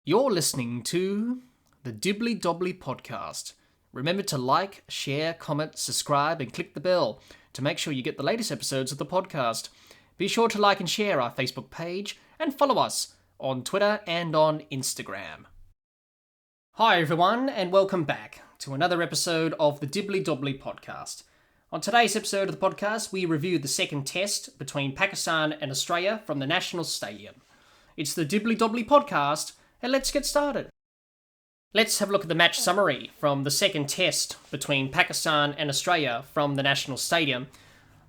You're listening to the Dibbly Dobbly Podcast. Remember to like, share, comment, subscribe, and click the bell to make sure you get the latest episodes of the podcast. Be sure to like and share our Facebook page and follow us on Twitter and on Instagram. Hi everyone, and welcome back to another episode of the Dibbly Dobbly Podcast. On today's episode of the podcast, we review the second test between Pakistan and Australia from the National Stadium. It's the Dibbly Dobbly Podcast, and let's get started. Let's have a look at the match summary from the second test between Pakistan and Australia from the National Stadium.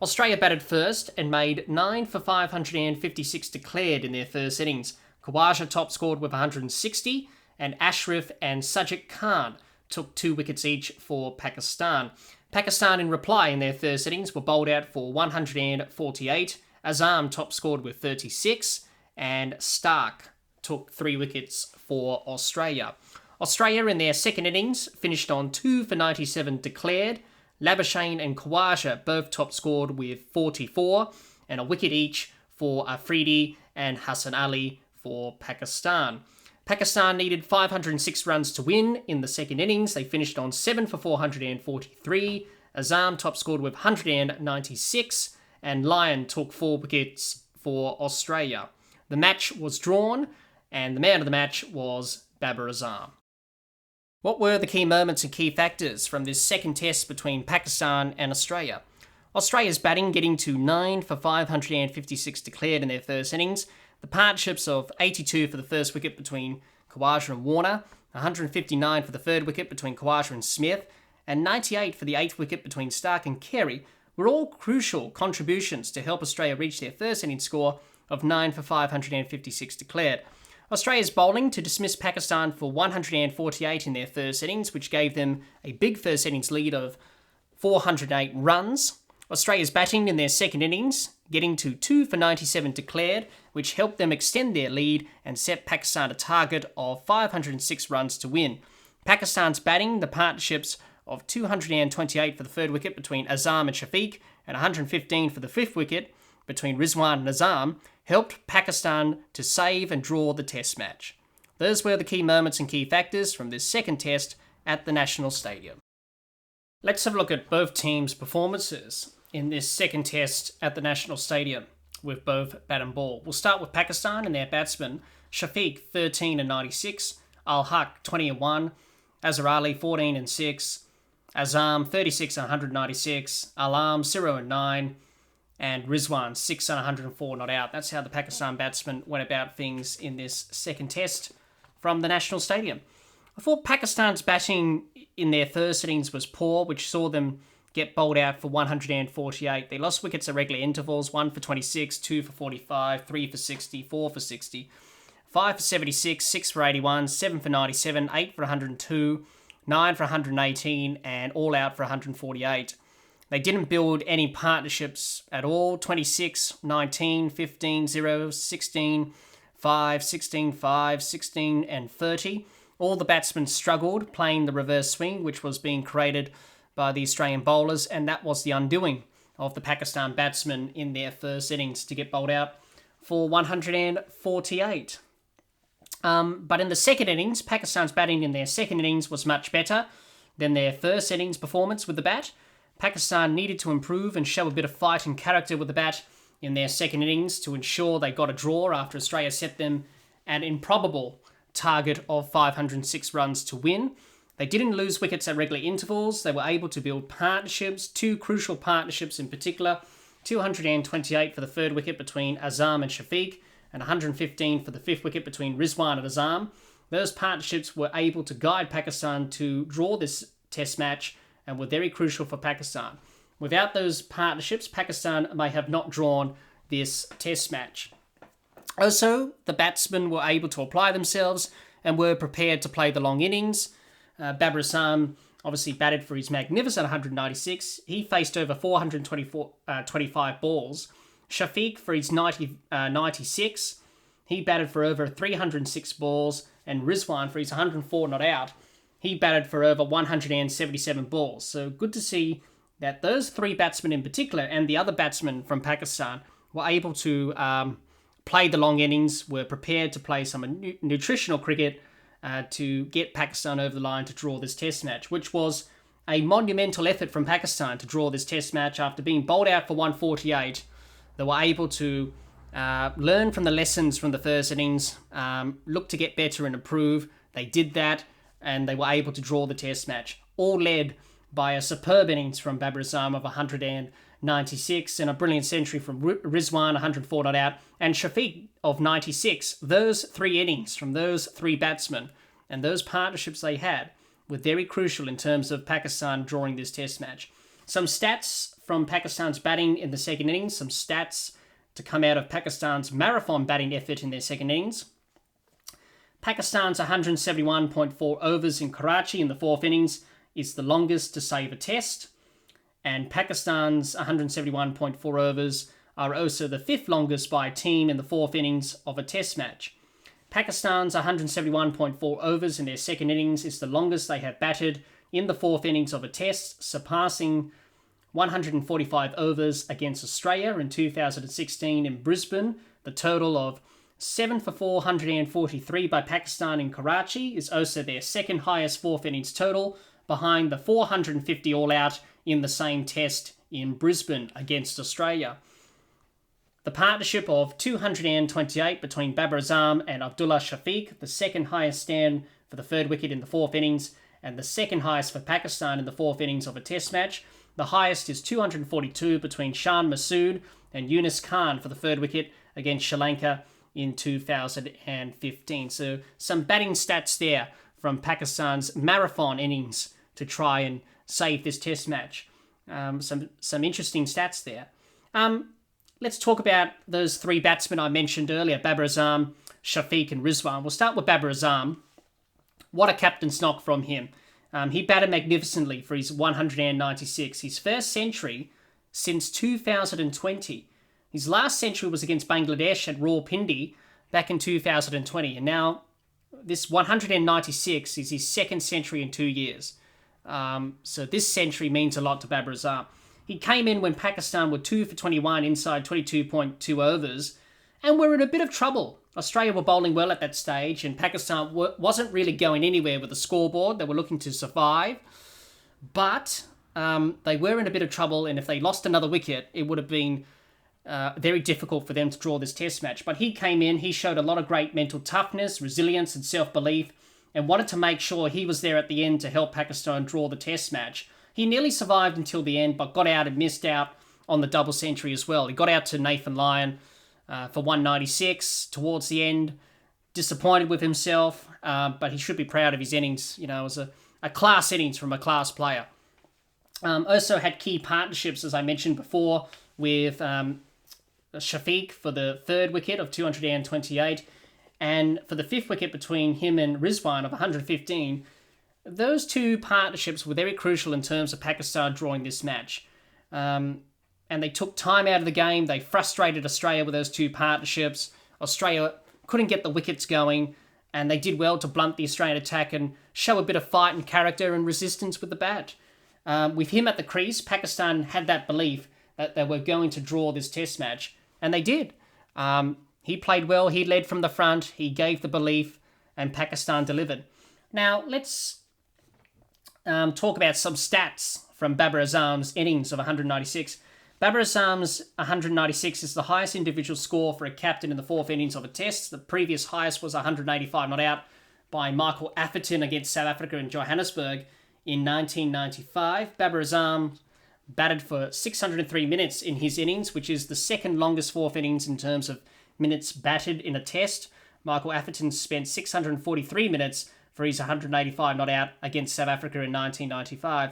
Australia batted first and made 9 for 556 declared in their first innings. Khawaja top scored with 160, and Ashraf and Sajid Khan took 2 wickets each for Pakistan. Pakistan in reply in their first innings were bowled out for 148. Azam top scored with 36, and Stark took 3 wickets for Australia. Australia in their second innings finished on 2 for 97 declared. Labuschagne and Khawaja both top scored with 44 and a wicket each for Afridi and Hassan Ali for Pakistan. Pakistan needed 506 runs to win in the second innings. They finished on 7 for 443. Azam top scored with 196 and Lyon took 4 wickets for Australia. The match was drawn, and the man of the match was Babar Azam. What were the key moments and key factors from this second test between Pakistan and Australia? Australia's batting getting to 9 for 556 declared in their first innings. The partnerships of 82 for the first wicket between Khawaja and Warner, 159 for the third wicket between Khawaja and Smith, and 98 for the 8th wicket between Stark and Carey were all crucial contributions to help Australia reach their first innings score of 9 for 556 declared. Australia's bowling to dismiss Pakistan for 148 in their first innings, which gave them a big first innings lead of 408 runs. Australia's batting in their second innings, getting to 2 for 97 declared, which helped them extend their lead and set Pakistan a target of 506 runs to win. Pakistan's batting, the partnerships of 228 for the third wicket between Azam and Shafiq, and 115 for the fifth wicket between Rizwan and Azam, helped Pakistan to save and draw the test match. Those were the key moments and key factors from this second test at the National Stadium. Let's have a look at both teams' performances in this second test at the National Stadium with both bat and ball. We'll start with Pakistan and their batsmen. Shafiq 13 and 96, Al-Haq 20 and 1, Azhar Ali 14 and 6, Azam 36 and 196, Alam 0 and 9, and Rizwan 6 and 104 not out. That's how the Pakistan batsmen went about things in this second test from the National Stadium. I thought Pakistan's batting in their first innings was poor, which saw them get bowled out for 148. They lost wickets at regular intervals, 1 for 26, 2 for 45, 3 for 60, 4 for 60, 5 for 76, 6 for 81, 7 for 97, 8 for 102, 9 for 118, and all out for 148. They didn't build any partnerships at all. 26, 19, 15, 0, 16, 5, 16, 5, 16, and 30. All the batsmen struggled playing the reverse swing, which was being created by the Australian bowlers, and that was the undoing of the Pakistan batsmen in their first innings to get bowled out for 148. But in the second innings, Pakistan's batting in their second innings was much better than their first innings performance with the bat. Pakistan needed to improve and show a bit of fight and character with the bat in their second innings to ensure they got a draw after Australia set them an improbable target of 506 runs to win. They didn't lose wickets at regular intervals. They were able to build partnerships, 2 crucial partnerships in particular, 228 for the third wicket between Azam and Shafiq, and 115 for the fifth wicket between Rizwan and Azam. Those partnerships were able to guide Pakistan to draw this test match and were very crucial for Pakistan. Without those partnerships, Pakistan may have not drawn this test match. Also, the batsmen were able to apply themselves and were prepared to play the long innings. Babar Azam obviously batted for his magnificent 196. He faced over 425 balls. Shafiq for his 96. He batted for over 306 balls. And Rizwan for his 104 not out. He batted for over 177 balls. So good to see that those 3 batsmen in particular and the other batsmen from Pakistan were able to played the long innings, were prepared to play some nutritional cricket to get Pakistan over the line to draw this test match, which was a monumental effort from Pakistan to draw this test match. After being bowled out for 148, they were able to learn from the lessons from the first innings, look to get better and improve. They did that, and they were able to draw the test match, all led by a superb innings from Babar Azam of 196 and a brilliant century from Rizwan, 104 not out, and Shafiq of 96. Those three innings from those three batsmen and those partnerships they had were very crucial in terms of Pakistan drawing this test match. Some stats from Pakistan's batting in the second innings, some stats to come out of Pakistan's marathon batting effort in their second innings. Pakistan's 171.4 overs in Karachi in the fourth innings is the longest to save a test, and Pakistan's 171.4 overs are also the fifth longest by a team in the fourth innings of a test match. Pakistan's 171.4 overs in their second innings is the longest they have batted in the fourth innings of a test, surpassing 145 overs against Australia in 2016 in Brisbane. The total of 7 for 443 by Pakistan in Karachi is also their second highest fourth innings total, behind the 450 all-out in the same test in Brisbane against Australia. The partnership of 228 between Babar Azam and Abdullah Shafiq, the second highest stand for the third wicket in the fourth innings, and the second highest for Pakistan in the fourth innings of a test match. The highest is 242 between Shan Masood and Yunus Khan for the third wicket against Sri Lanka in 2015. So some batting stats there from Pakistan's marathon innings to try and save this test match. Some interesting stats there. Let's talk about those three batsmen I mentioned earlier, Babar Azam, Shafiq and Rizwan. We'll start with Babar Azam. What a captain's knock from him. He batted magnificently for his 196, his first century since 2020. His last century was against Bangladesh at Rawalpindi back in 2020, and now this 196 is his second century in 2 years. So this century means a lot to Babar Azam. He came in when Pakistan were 2 for 21 inside 22.2 overs and were in a bit of trouble. Australia were bowling well at that stage, and Pakistan wasn't really going anywhere with the scoreboard. They were looking to survive, but they were in a bit of trouble, and if they lost another wicket, it would have been very difficult for them to draw this test match. But he came in, he showed a lot of great mental toughness, resilience and self-belief, and wanted to make sure he was there at the end to help Pakistan draw the test match. He nearly survived until the end, but got out and missed out on the double century as well. He got out to Nathan Lyon for 196 towards the end. Disappointed with himself, but he should be proud of his innings. You know, it was a class innings from a class player. Also had key partnerships, as I mentioned before, with Shafiq for the third wicket of 228, and for the fifth wicket between him and Rizwan of 115. Those two partnerships were very crucial in terms of Pakistan drawing this match. And they took time out of the game. They frustrated Australia with those two partnerships. Australia couldn't get the wickets going, and they did well to blunt the Australian attack and show a bit of fight and character and resistance with the bat. With him at the crease, Pakistan had that belief that they were going to draw this test match, and they did. He played well, he led from the front, he gave the belief, and Pakistan delivered. Now, let's talk about some stats from Babar Azam's innings of 196. Babar Azam's 196 is the highest individual score for a captain in the fourth innings of a test. The previous highest was 185 not out by Michael Atherton against South Africa in Johannesburg in 1995. Babar Azam batted for 603 minutes in his innings, which is the second longest fourth innings in terms of minutes batted in a test. Michael Atherton spent 643 minutes for his 185 not out against South Africa in 1995.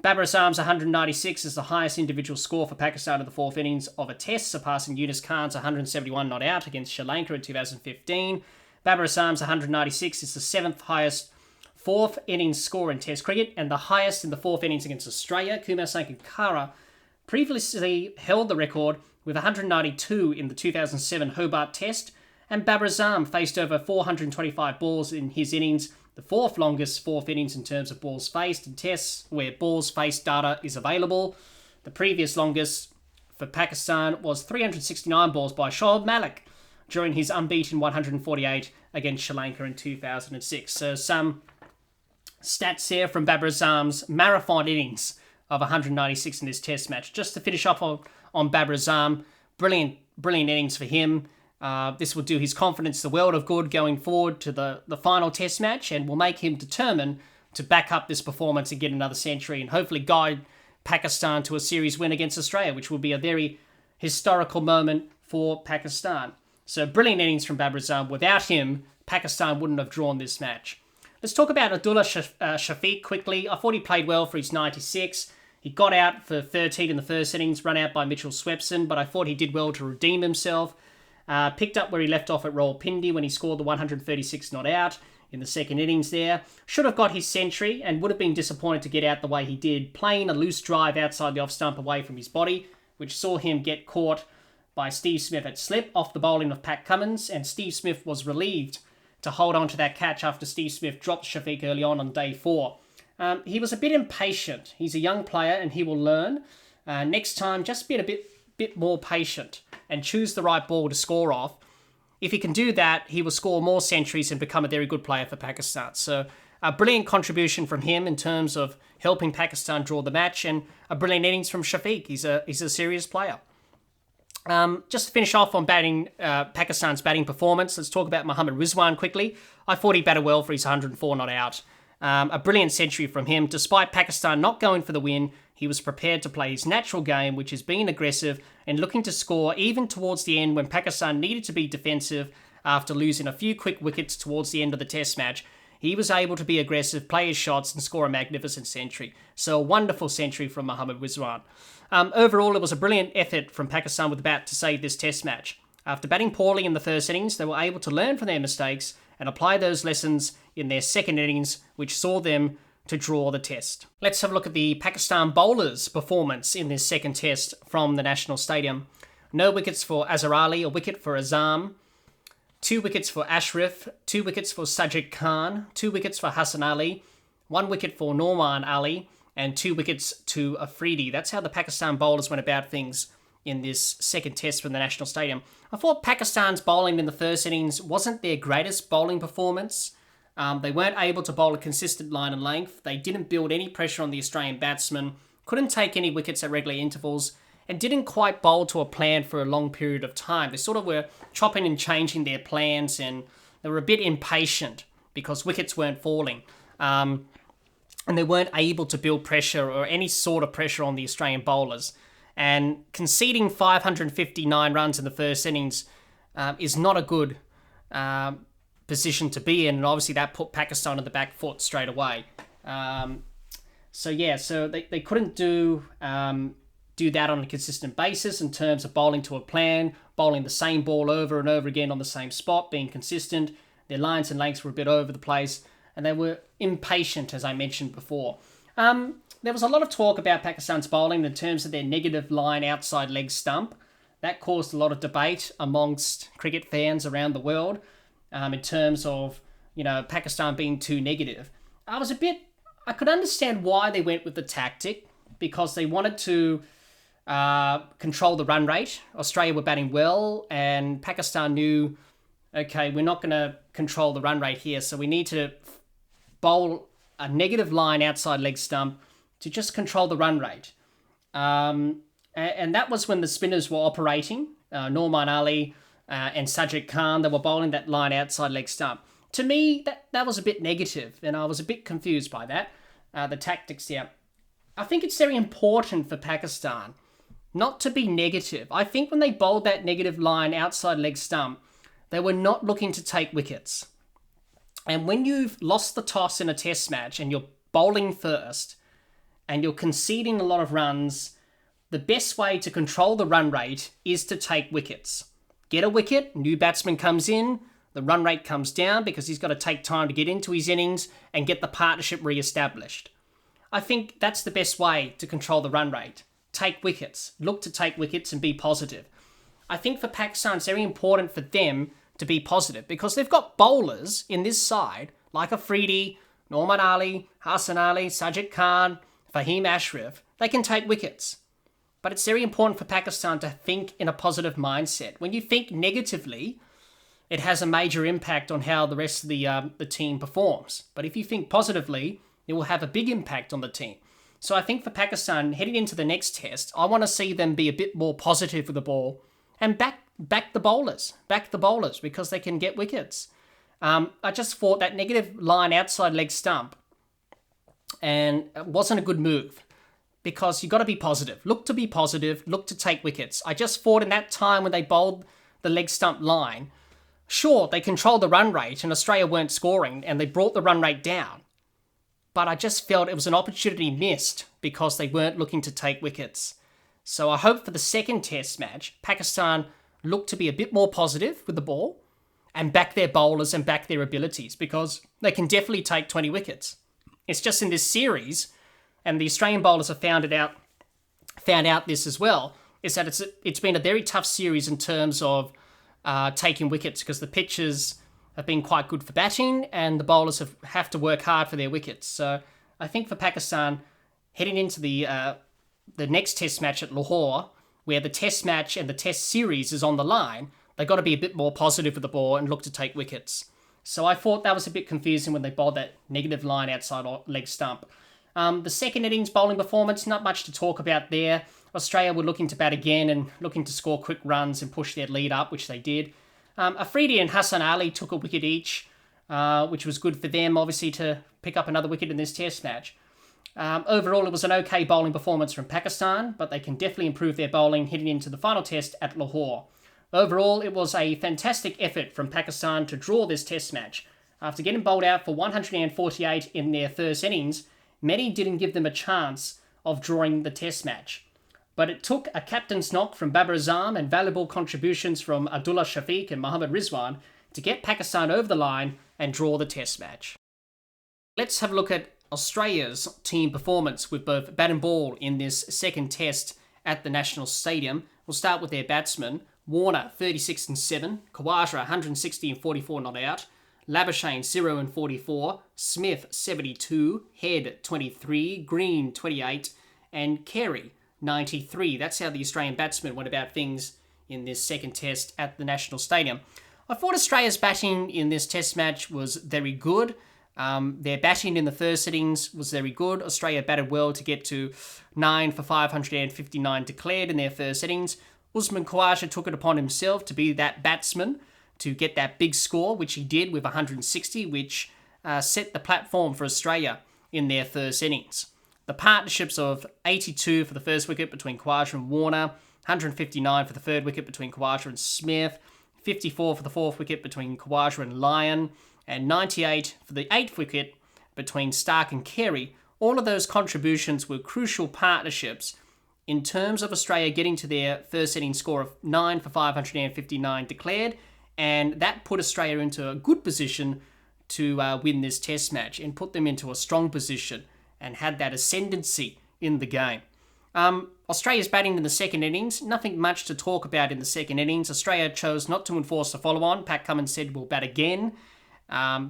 Babar Azam's 196 is the highest individual score for Pakistan in the fourth innings of a test, surpassing Yunus Khan's 171 not out against Sri Lanka in 2015. Babar Azam's 196 is the seventh highest fourth innings score in Test cricket and the highest in the fourth innings against Australia. Kumar Sangakkara previously held the record with 192 in the 2007 Hobart Test, and Babar Azam faced over 425 balls in his innings, the fourth longest fourth innings in terms of balls faced in tests where balls faced data is available. The previous longest for Pakistan was 369 balls by Shoaib Malik during his unbeaten 148 against Sri Lanka in 2006. So some stats here from Babar Azam's marathon innings of 196 in this test match. Just to finish off on Babar Azam, brilliant innings for him. This will do his confidence the world of good going forward to the final test match, and will make him determined to back up this performance and get another century and hopefully guide Pakistan to a series win against Australia, which will be a very historical moment for Pakistan. So brilliant innings from Babar Azam. Without him, Pakistan wouldn't have drawn this match. Let's talk about Abdullah Shafiq quickly. I thought he played well for his 96. He got out for 13 in the first innings, run out by Mitchell Swepson, but I thought he did well to redeem himself. Picked up where he left off at Rawalpindi when he scored the 136 not out in the second innings there. Should have got his century and would have been disappointed to get out the way he did, playing a loose drive outside the off stump away from his body, which saw him get caught by Steve Smith at slip off the bowling of Pat Cummins, and Steve Smith was relieved to hold on to that catch after Steve Smith dropped Shafiq early on day 4. He was a bit impatient. He's a young player and he will learn. Next time, just be a bit more patient and choose the right ball to score off. If he can do that, he will score more centuries and become a very good player for Pakistan. So a brilliant contribution from him in terms of helping Pakistan draw the match, and a brilliant innings from Shafiq. He's a serious player. Just to finish off on Pakistan's batting performance, let's talk about Mohammad Rizwan quickly. I thought he batted well for his 104 not out. A brilliant century from him. Despite Pakistan not going for the win, he was prepared to play his natural game, which is being aggressive and looking to score even towards the end when Pakistan needed to be defensive after losing a few quick wickets towards the end of the test match. He was able to be aggressive, play his shots and score a magnificent century. So a wonderful century from Mohammad Rizwan. Overall, it was a brilliant effort from Pakistan with the bat to save this test match. After batting poorly in the first innings, they were able to learn from their mistakes and apply those lessons in their second innings, which saw them to draw the test. Let's have a look at the Pakistan bowlers' performance in this second test from the National Stadium. No wickets for Azhar Ali, a wicket for Azam, 2 wickets for Ashraf, 2 wickets for Sajid Khan, 2 wickets for Hassan Ali, 1 wicket for Norman Ali, and 2 wickets to Afridi. That's how the Pakistan bowlers went about things in this second test from the National Stadium. I thought Pakistan's bowling in the first innings wasn't their greatest bowling performance. They weren't able to bowl a consistent line and length. They didn't build any pressure on the Australian batsmen, couldn't take any wickets at regular intervals, and didn't quite bowl to a plan for a long period of time. They sort of were chopping and changing their plans, and they were a bit impatient because wickets weren't falling. And they weren't able to build pressure or any sort of pressure on the Australian bowlers. And conceding 559 runs in the first innings is not a good position to be in, and obviously that put Pakistan on the back foot straight away. So they couldn't do that on a consistent basis in terms of bowling to a plan, bowling the same ball over and over again on the same spot, being consistent. Their lines and lengths were a bit over the place, and they were impatient, as I mentioned before. There was a lot of talk about Pakistan's bowling in terms of their negative line outside leg stump. That caused a lot of debate amongst cricket fans around the world in terms of, Pakistan being too negative. I could understand why they went with the tactic, because they wanted to control the run rate. Australia were batting well, and Pakistan knew, okay, we're not going to control the run rate here, so we need to bowl a negative line outside leg stump to just control the run rate. And that was when the spinners were operating. Norman Ali and Sajid Khan, they were bowling that line outside leg stump. To me, that was a bit negative, and I was a bit confused by that, the tactics here. I think it's very important for Pakistan not to be negative. I think when they bowled that negative line outside leg stump, they were not looking to take wickets. And when you've lost the toss in a test match and you're bowling first and you're conceding a lot of runs, the best way to control the run rate is to take wickets. Get a wicket, new batsman comes in, the run rate comes down because he's got to take time to get into his innings and get the partnership re-established. I think that's the best way to control the run rate. Take wickets. Look to take wickets and be positive. I think for Pakistan, it's very important for them to be positive because they've got bowlers in this side like Afridi, Norman Ali, Hassan Ali, Sajid Khan, Fahim Ashraf. They can take wickets. But it's very important for Pakistan to think in a positive mindset. When you think negatively, it has a major impact on how the rest of the team performs. But if you think positively, it will have a big impact on the team. So I think for Pakistan, heading into the next test, I want to see them be a bit more positive with the ball and back the bowlers, because they can get wickets. I just thought that negative line outside leg stump and it wasn't a good move, because you've got to be positive. Look to be positive, look to take wickets. I just thought in that time when they bowled the leg stump line, sure, they controlled the run rate and Australia weren't scoring and they brought the run rate down. But I just felt it was an opportunity missed because they weren't looking to take wickets. So I hope for the second test match, Pakistan look to be a bit more positive with the ball and back their bowlers and back their abilities, because they can definitely take 20 wickets. It's just in this series, and the Australian bowlers have found out this as well, is that it's been a very tough series in terms of taking wickets, because the pitches have been quite good for batting and the bowlers have to work hard for their wickets. So I think for Pakistan, heading into the next test match at Lahore, where the test match and the test series is on the line, they've got to be a bit more positive with the ball and look to take wickets. So I thought that was a bit confusing when they bowled that negative line outside leg stump. The second innings bowling performance, not much to talk about there. Australia were looking to bat again and looking to score quick runs and push their lead up, which they did. Afridi and Hassan Ali took a wicket each, which was good for them, obviously, to pick up another wicket in this test match. Overall, it was an okay bowling performance from Pakistan, but they can definitely improve their bowling heading into the final test at Lahore. Overall, it was a fantastic effort from Pakistan to draw this test match. After getting bowled out for 148 in their first innings, many didn't give them a chance of drawing the test match. But it took a captain's knock from Babar Azam and valuable contributions from Abdullah Shafiq and Mohammad Rizwan to get Pakistan over the line and draw the test match. Let's have a look at Australia's team performance with both bat and ball in this second test at the National Stadium. We'll start with their batsmen. Warner, 36 and 7. Khawaja, 160 and 44 not out. Labuschagne, 0 and 44. Smith, 72. Head, 23. Green, 28. And Carey, 93. That's how the Australian batsmen went about things in this second test at the National Stadium. I thought Australia's batting in this test match was very good. Their batting in the first innings was very good. Australia batted well to get to 9 for 559 declared in their first innings. Usman Khawaja took it upon himself to be that batsman to get that big score, which he did with 160, which set the platform for Australia in their first innings. The partnerships of 82 for the first wicket between Khawaja and Warner, 159 for the third wicket between Khawaja and Smith, 54 for the fourth wicket between Khawaja and Lyon, and 98 for the eighth wicket between Stark and Carey. All of those contributions were crucial partnerships in terms of Australia getting to their first innings score of 9 for 559 declared, and that put Australia into a good position to win this test match and put them into a strong position and had that ascendancy in the game. Australia's batting in the second innings, nothing much to talk about in the second innings. Australia chose not to enforce the follow-on. Pat Cummins said we'll bat again.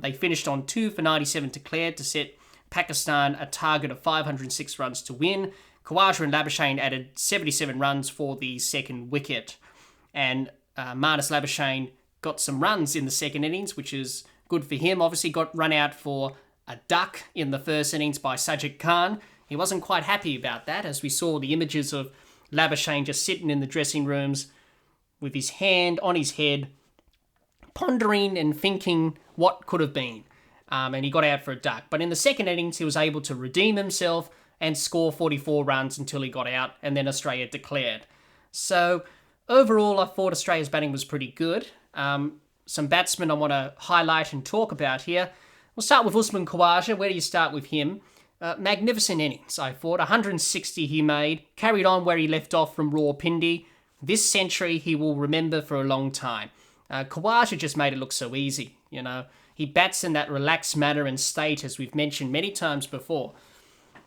They finished on 2 for 97 declared to set Pakistan a target of 506 runs to win. Khawaja and Labuschagne added 77 runs for the second wicket. And Marnus Labuschagne got some runs in the second innings, which is good for him. Obviously got run out for a duck in the first innings by Sajid Khan. He wasn't quite happy about that, as we saw the images of Labuschagne just sitting in the dressing rooms with his hand on his head, pondering and thinking what could have been. And he got out for a duck. But in the second innings, he was able to redeem himself and score 44 runs until he got out, and then Australia declared. So overall, I thought Australia's batting was pretty good. Some batsmen I want to highlight and talk about here. We'll start with Usman Khawaja. Where do you start with him? Magnificent innings, I thought. 160 he made, carried on where he left off from Rawalpindi. This century he will remember for a long time. Khawaja just made it look so easy, you know. He bats in that relaxed manner and state, as we've mentioned many times before.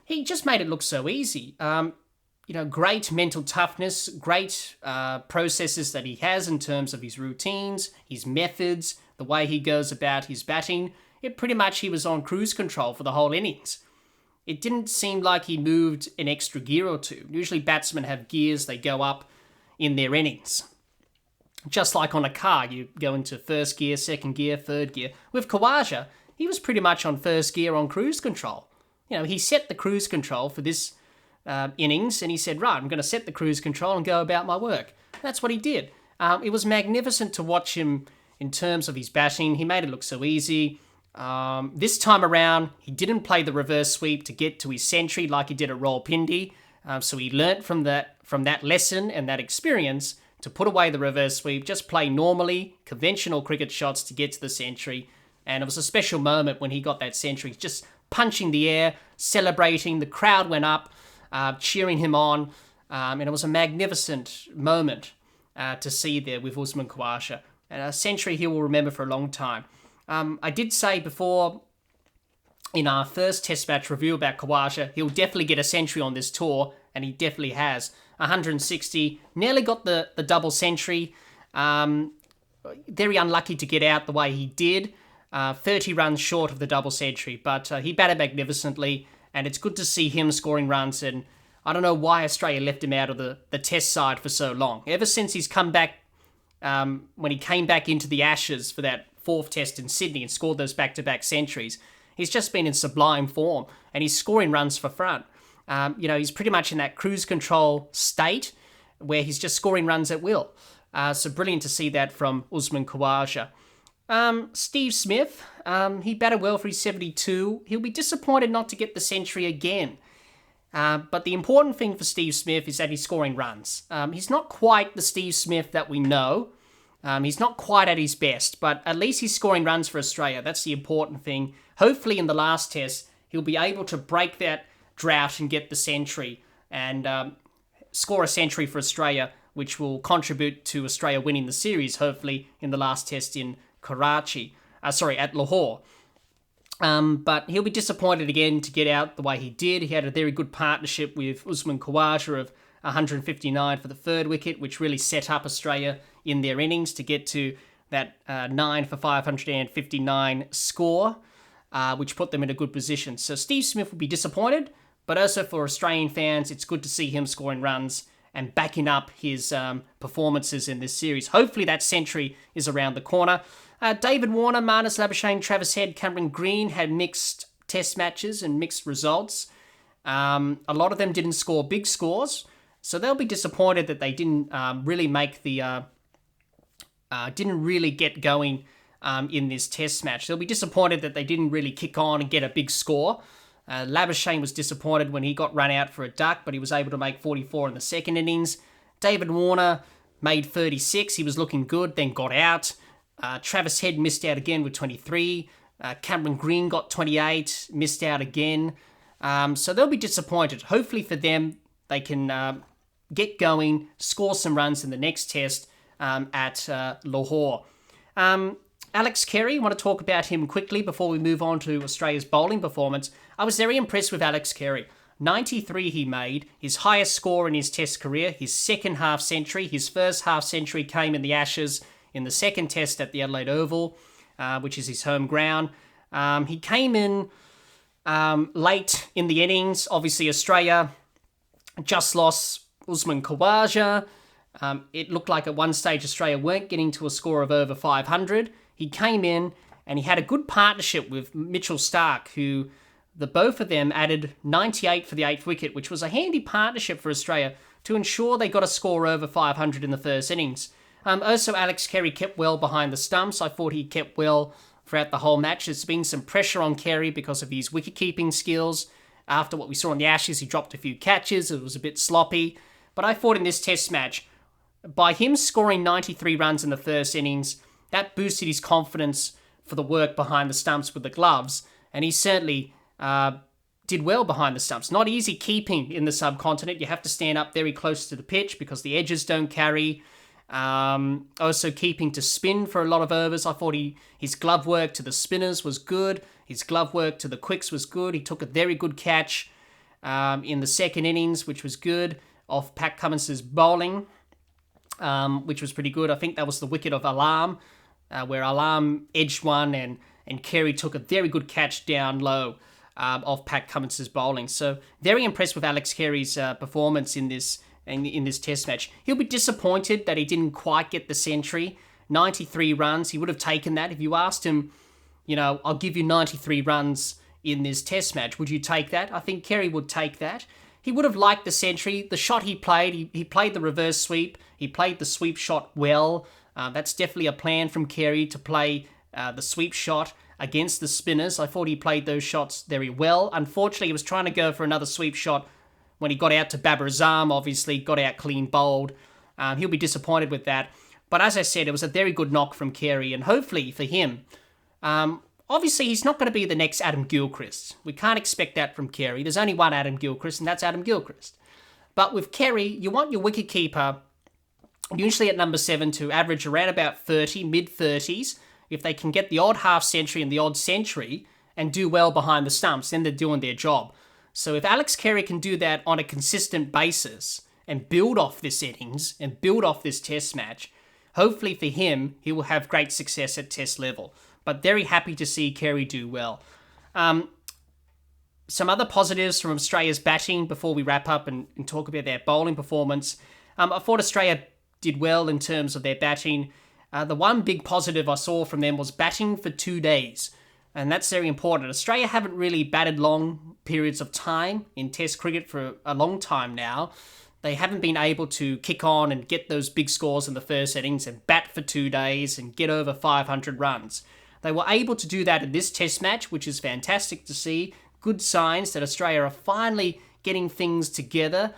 He just made it look so easy. Great mental toughness, great processes that he has in terms of his routines, his methods, the way he goes about his batting. He was on cruise control for the whole innings. It didn't seem like he moved an extra gear or two. Usually batsmen have gears, they go up in their innings. just like on a car, you go into first gear, second gear, third gear. With Khawaja, he was pretty much on first gear on cruise control. He set the cruise control for this innings, and he said, right, I'm going to set the cruise control and go about my work. That's what he did. It was magnificent to watch him in terms of his batting. He made it look so easy. This time around, he didn't play the reverse sweep to get to his century like he did at Rawalpindi. So he learnt from that lesson and that experience to put away the reverse sweep, just play normally, conventional cricket shots to get to the century. And it was a special moment when he got that century, just punching the air, celebrating. The crowd went up, cheering him on. And it was a magnificent moment to see there with Usman Khawaja. And a century he will remember for a long time. I did say before in our first test match review about Khawaja, he'll definitely get a century on this tour, and he definitely has. 160, nearly got the double century. Very unlucky to get out the way he did. 30 runs short of the double century, but he batted magnificently, and it's good to see him scoring runs. And I don't know why Australia left him out of the test side for so long. Ever since he's come back, when he came back into the Ashes for that fourth test in Sydney and scored those back-to-back centuries, he's just been in sublime form, and he's scoring runs for front. He's pretty much in that cruise control state where he's just scoring runs at will. So brilliant to see that from Usman Khawaja. Steve Smith, he batted well for his 72. He'll be disappointed not to get the century again. But the important thing for Steve Smith is that he's scoring runs. He's not quite the Steve Smith that we know. He's not quite at his best, but at least he's scoring runs for Australia. That's the important thing. Hopefully in the last test, he'll be able to break that drought and get the century and score a century for Australia, which will contribute to Australia winning the series, hopefully, in the last test in at Lahore. But he'll be disappointed again to get out the way he did. He had a very good partnership with Usman Khawaja of 159 for the third wicket, which really set up Australia in their innings to get to that 9 for 559 score, which put them in a good position. So Steve Smith will be disappointed, but also for Australian fans, it's good to see him scoring runs and backing up his performances in this series. Hopefully that century is around the corner. David Warner, Marnus Labuschagne, Travis Head, Cameron Green had mixed test matches and mixed results. A lot of them didn't score big scores, so they'll be disappointed that they didn't really make didn't really get going in this test match. They'll be disappointed that they didn't really kick on and get a big score. Labuschagne was disappointed when he got run out for a duck, but he was able to make 44 in the second innings. David Warner made 36. He was looking good, then got out. Travis Head missed out again with 23. Cameron Green got 28, missed out again. So they'll be disappointed. Hopefully for them, they can get going, score some runs in the next test at Lahore. Alex Carey, I want to talk about him quickly before we move on to Australia's bowling performance. I was very impressed with Alex Carey. 93 he made, his highest score in his test career, his second half century. His first half century came in the Ashes in the second test at the Adelaide Oval, which is his home ground. He came in late in the innings. Obviously, Australia just lost Usman Khawaja. It looked like at one stage Australia weren't getting to a score of over 500. He came in and he had a good partnership with Mitchell Starc, who both of them added 98 for the 8th wicket, which was a handy partnership for Australia to ensure they got a score over 500 in the first innings. Also, Alex Carey kept well behind the stumps. I thought he kept well throughout the whole match. There's been some pressure on Carey because of his wicket-keeping skills. After what we saw in the Ashes, he dropped a few catches. It was a bit sloppy. But I thought in this test match, by him scoring 93 runs in the first innings, that boosted his confidence for the work behind the stumps with the gloves. And he certainly did well behind the stumps. Not easy keeping in the subcontinent. You have to stand up very close to the pitch because the edges don't carry. Also keeping to spin for a lot of overs. I thought his glove work to the spinners was good. His glove work to the quicks was good. He took a very good catch in the second innings, which was good, off Pat Cummins's bowling, which was pretty good. I think that was the wicket of Alarm, where Alarm edged one and Carey took a very good catch down low of Pat Cummins's bowling. So very impressed with Alex Carey's performance in this in this test match. He'll be disappointed that he didn't quite get the century. 93 runs, he would have taken that. If you asked him, I'll give you 93 runs in this test match, would you take that? I think Carey would take that. He would have liked the century. The shot he played, he played the reverse sweep. He played the sweep shot well. That's definitely a plan from Carey to play the sweep shot against the spinners. I thought he played those shots very well. Unfortunately, he was trying to go for another sweep shot when he got out to Babar Azam, obviously got out clean bowled. He'll be disappointed with that. But as I said, it was a very good knock from Carey, and hopefully for him, obviously he's not going to be the next Adam Gilchrist. We can't expect that from Carey. There's only one Adam Gilchrist, and that's Adam Gilchrist. But with Carey, you want your wicketkeeper usually at number 7 to average around about 30, mid-30s. If they can get the odd half century and the odd century and do well behind the stumps, then they're doing their job. So if Alex Carey can do that on a consistent basis and build off this innings and build off this test match, hopefully for him, he will have great success at test level. But very happy to see Carey do well. Some other positives from Australia's batting before we wrap up and talk about their bowling performance. I thought Australia did well in terms of their batting. The one big positive I saw from them was batting for 2 days. And that's very important. Australia haven't really batted long periods of time in Test cricket for a long time now. They haven't been able to kick on and get those big scores in the first innings and bat for 2 days and get over 500 runs. They were able to do that in this Test match, which is fantastic to see. Good signs that Australia are finally getting things together,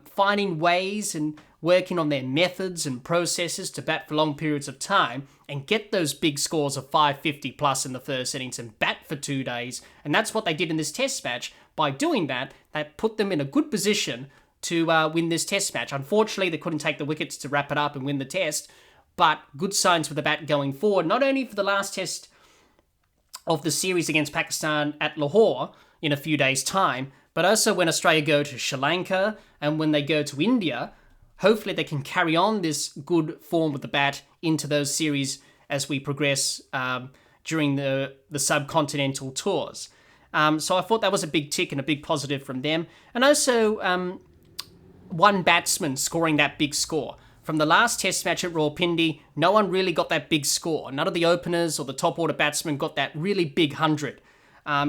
finding ways and working on their methods and processes to bat for long periods of time and get those big scores of 550 plus in the first innings and bat for 2 days. And that's what they did in this test match. By doing that, that put them in a good position to win this test match. Unfortunately, they couldn't take the wickets to wrap it up and win the test, but good signs for the bat going forward, not only for the last test of the series against Pakistan at Lahore in a few days' time, but also when Australia go to Sri Lanka and when they go to India. Hopefully they can carry on this good form with the bat into those series as we progress during the subcontinental tours. So I thought that was a big tick and a big positive from them. And also one batsman scoring that big score. From the last test match at Rawalpindi, no one really got that big score. None of the openers or the top order batsmen got that really big 100.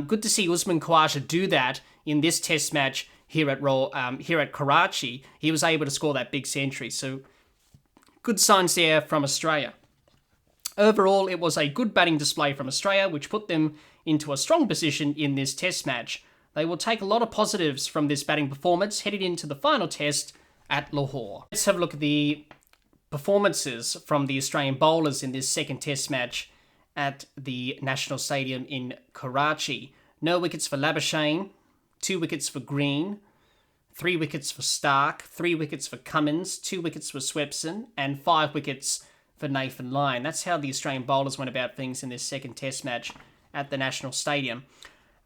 Good to see Usman Khawaja do that in this test match here at Karachi. He was able to score that big century. So good signs there from Australia. Overall, it was a good batting display from Australia, which put them into a strong position in this test match. They will take a lot of positives from this batting performance headed into the final test at Lahore. Let's have a look at the performances from the Australian bowlers in this second test match at the National Stadium in Karachi. No wickets for Labuschagne, 2 wickets for Green, 3 wickets for Stark, 3 wickets for Cummins, 2 wickets for Swepson, and 5 wickets for Nathan Lyon. That's how the Australian bowlers went about things in this second test match at the National Stadium.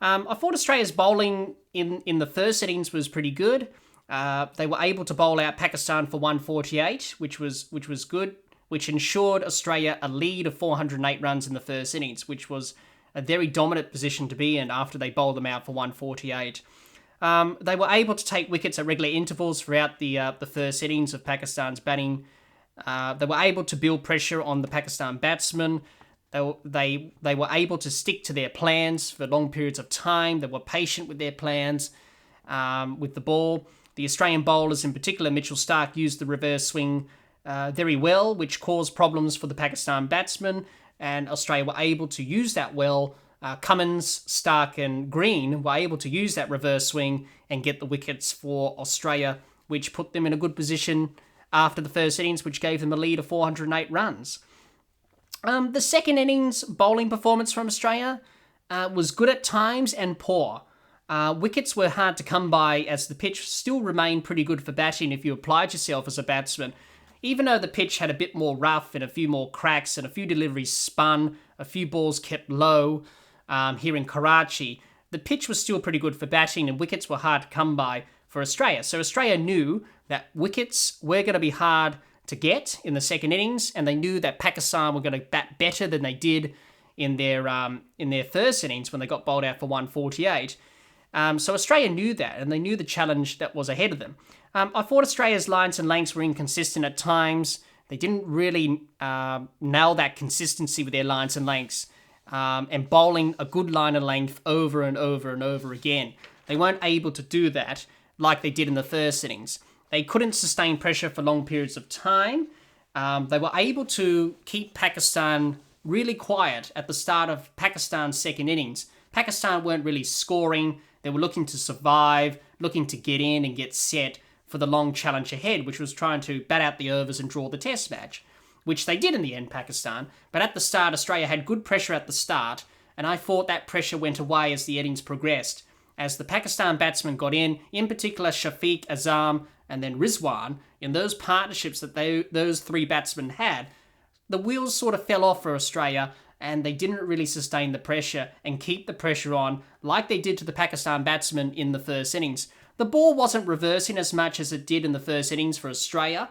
I thought Australia's bowling in the first innings was pretty good. They were able to bowl out Pakistan for 148, which was good, which ensured Australia a lead of 408 runs in the first innings, which was a very dominant position to be in after they bowled them out for 148. They were able to take wickets at regular intervals throughout the first innings of Pakistan's batting. They were able to build pressure on the Pakistan batsmen. They were able to stick to their plans for long periods of time. They were patient with their plans with the ball. The Australian bowlers, in particular Mitchell Starc, used the reverse swing very well, which caused problems for the Pakistan batsmen, and Australia were able to use that well. Cummins, Starc and Green were able to use that reverse swing and get the wickets for Australia, which put them in a good position after the first innings, which gave them a lead of 408 runs. The second innings bowling performance from Australia was good at times and poor. Wickets were hard to come by as the pitch still remained pretty good for batting if you applied yourself as a batsman. Even though the pitch had a bit more rough and a few more cracks and a few deliveries spun, a few balls kept low here in Karachi, the pitch was still pretty good for batting and wickets were hard to come by for Australia. So Australia knew that wickets were going to be hard to get in the second innings, and they knew that Pakistan were going to bat better than they did in their first innings when they got bowled out for 148. So Australia knew that, and they knew the challenge that was ahead of them. I thought Australia's lines and lengths were inconsistent at times. They didn't really nail that consistency with their lines and lengths, and bowling a good line and length over and over and over again. They weren't able to do that like they did in the first innings. They couldn't sustain pressure for long periods of time. They were able to keep Pakistan really quiet at the start of Pakistan's second innings. Pakistan weren't really scoring. They were looking to survive, looking to get in and get set for the long challenge ahead, which was trying to bat out the overs and draw the test match, which they did in the end, Pakistan. But at the start, Australia had good pressure at the start, and I thought that pressure went away as the innings progressed. As the Pakistan batsmen got in particular Shafiq, Azam, and then Rizwan, in those partnerships that those three batsmen had, the wheels sort of fell off for Australia, and they didn't really sustain the pressure and keep the pressure on like they did to the Pakistan batsmen in the first innings. The ball wasn't reversing as much as it did in the first innings for Australia.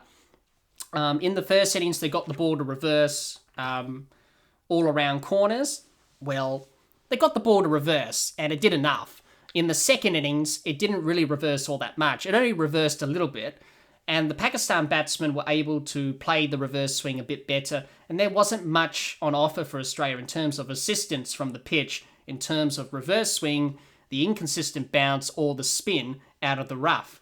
In the first innings, they got the ball to reverse all around corners. Well, they got the ball to reverse, and it did enough. In the second innings, it didn't really reverse all that much. It only reversed a little bit, and the Pakistan batsmen were able to play the reverse swing a bit better, and there wasn't much on offer for Australia in terms of assistance from the pitch, in terms of reverse swing, the inconsistent bounce, or the spin out of the rough.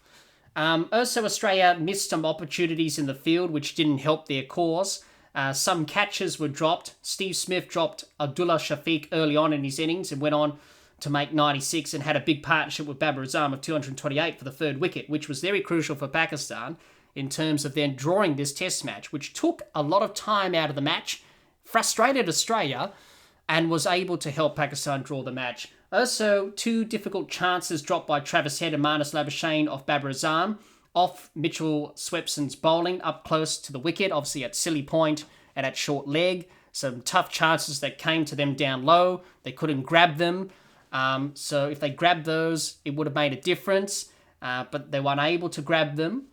Also, Australia missed some opportunities in the field, which didn't help their cause. Some catches were dropped. Steve Smith dropped Abdullah Shafiq early on in his innings and went on to make 96 and had a big partnership with Babar Azam of 228 for the third wicket, which was very crucial for Pakistan in terms of then drawing this test match, which took a lot of time out of the match, frustrated Australia, and was able to help Pakistan draw the match. Also, two difficult chances dropped by Travis Head and Marnus Labuschagne off Babar Azam, off Mitchell Swepson's bowling up close to the wicket, obviously at silly point and at short leg. Some tough chances that came to them down low. They couldn't grab them. So if they grabbed those, it would have made a difference, but they were unable to grab them.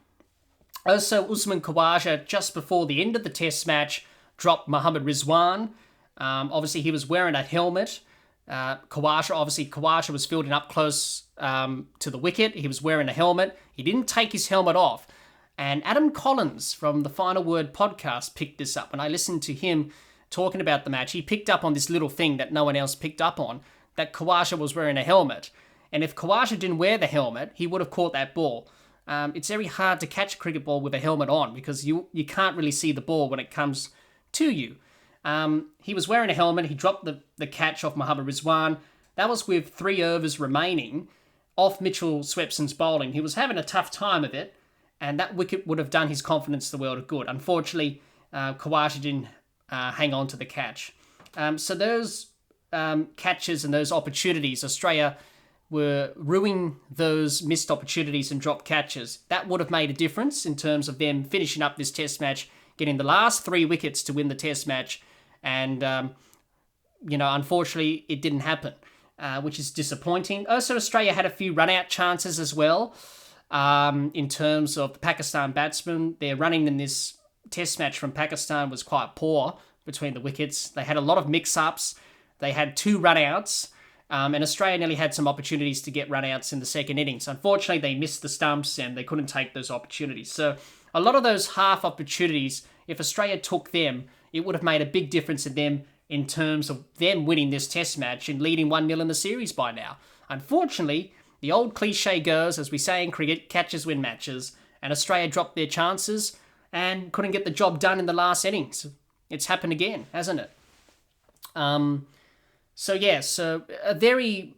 Also, Usman Khawaja, just before the end of the test match, dropped Mohammad Rizwan. Obviously, he was wearing a helmet. Khawaja was fielding up close to the wicket. He was wearing a helmet. He didn't take his helmet off. And Adam Collins from the Final Word podcast picked this up. And I listened to him talking about the match. He picked up on this little thing that no one else picked up on, that Khawaja was wearing a helmet. And if Khawaja didn't wear the helmet, he would have caught that ball. It's very hard to catch a cricket ball with a helmet on because you can't really see the ball when it comes to you. He was wearing a helmet. He dropped the catch off Mohammad Rizwan. That was with 3 overs remaining off Mitchell Swepson's bowling. He was having a tough time of it, and that wicket would have done his confidence the world of good. Unfortunately, Khawaja didn't hang on to the catch. So those catches and those opportunities, Australia were ruining those missed opportunities and dropped catches. That would have made a difference in terms of them finishing up this test match, getting the last 3 wickets to win the test match. And, unfortunately, it didn't happen, which is disappointing. Also, Australia had a few run-out chances as well in terms of the Pakistan batsmen. Their running in this test match from Pakistan was quite poor between the wickets. They had a lot of mix-ups. They had 2 run-outs, and Australia nearly had some opportunities to get run-outs in the second innings. Unfortunately, they missed the stumps and they couldn't take those opportunities. So a lot of those half opportunities, if Australia took them, it would have made a big difference in them in terms of them winning this test match and leading 1-0 in the series by now. Unfortunately, the old cliche goes, as we say in cricket, catches win matches, and Australia dropped their chances and couldn't get the job done in the last innings. It's happened again, hasn't it? So a very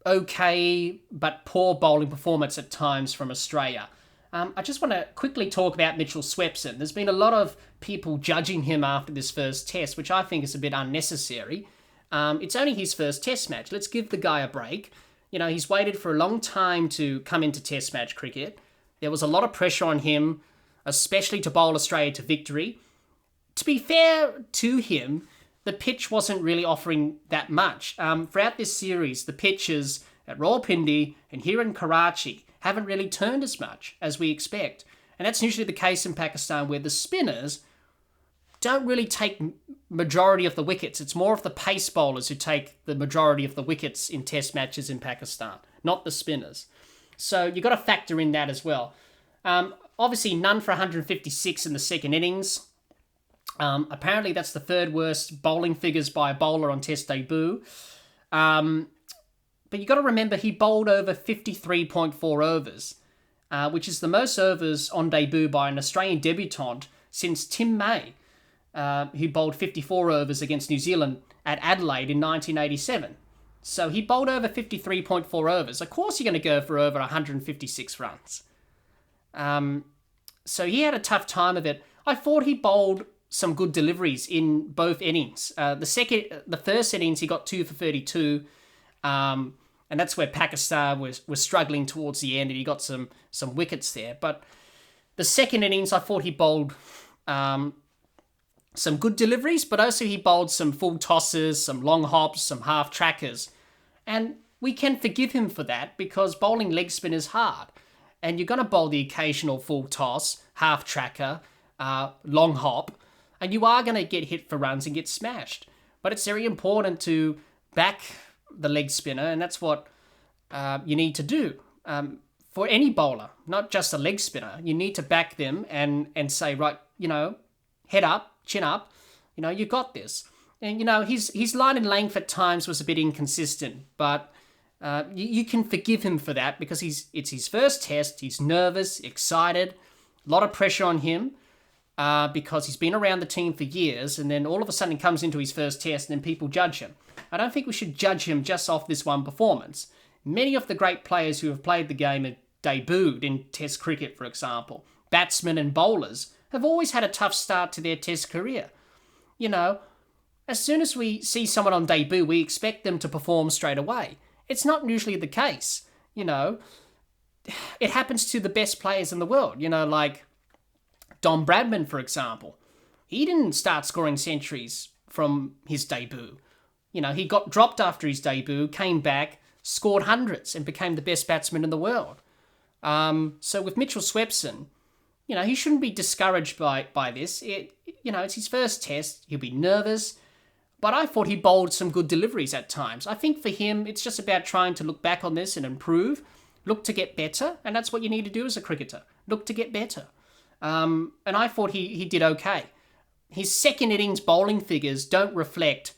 okay but poor bowling performance at times from Australia. I just want to quickly talk about Mitchell Swepson. There's been a lot of people judging him after this first test, which I think is a bit unnecessary. It's only his first test match. Let's give the guy a break. He's waited for a long time to come into test match cricket. There was a lot of pressure on him, especially to bowl Australia to victory. To be fair to him, the pitch wasn't really offering that much. Throughout this series, the pitches at Rawalpindi and here in Karachi haven't really turned as much as we expect. And that's usually the case in Pakistan, where the spinners don't really take majority of the wickets. It's more of the pace bowlers who take the majority of the wickets in test matches in Pakistan, not the spinners. So you've got to factor in that as well. Obviously, none for 156 in the second innings. Apparently, that's the third worst bowling figures by a bowler on test debut. But you've got to remember he bowled over 53.4 overs, which is the most overs on debut by an Australian debutant since Tim May, who bowled 54 overs against New Zealand at Adelaide in 1987. So he bowled over 53.4 overs. Of course you're going to go for over 156 runs. So he had a tough time of it. I thought he bowled some good deliveries in both innings. The first innings he got 2 for 32, and that's where Pakistan was struggling towards the end, and he got some wickets there. But the second innings, I thought he bowled some good deliveries, but also he bowled some full tosses, some long hops, some half trackers. And we can forgive him for that because bowling leg spin is hard. And you're going to bowl the occasional full toss, half tracker, long hop, and you are going to get hit for runs and get smashed. But it's very important to back the leg spinner, and that's what you need to do. For any bowler, not just a leg spinner, you need to back them and say, right, head up, chin up, you got this. And, his line and length at times was a bit inconsistent, but you can forgive him for that because it's his first test. He's nervous, excited, a lot of pressure on him because he's been around the team for years, and then all of a sudden he comes into his first test and then people judge him. I don't think we should judge him just off this one performance. Many of the great players who have played the game have debuted in Test cricket, for example. Batsmen and bowlers have always had a tough start to their Test career. As soon as we see someone on debut, we expect them to perform straight away. It's not usually the case. It happens to the best players in the world, like Don Bradman, for example. He didn't start scoring centuries from his debut. He got dropped after his debut, came back, scored hundreds, and became the best batsman in the world. So with Mitchell Swepson, he shouldn't be discouraged by this. It's his first test. He'll be nervous. But I thought he bowled some good deliveries at times. I think for him, it's just about trying to look back on this and improve, look to get better, and that's what you need to do as a cricketer. Look to get better. And I thought he did okay. His second innings bowling figures don't reflect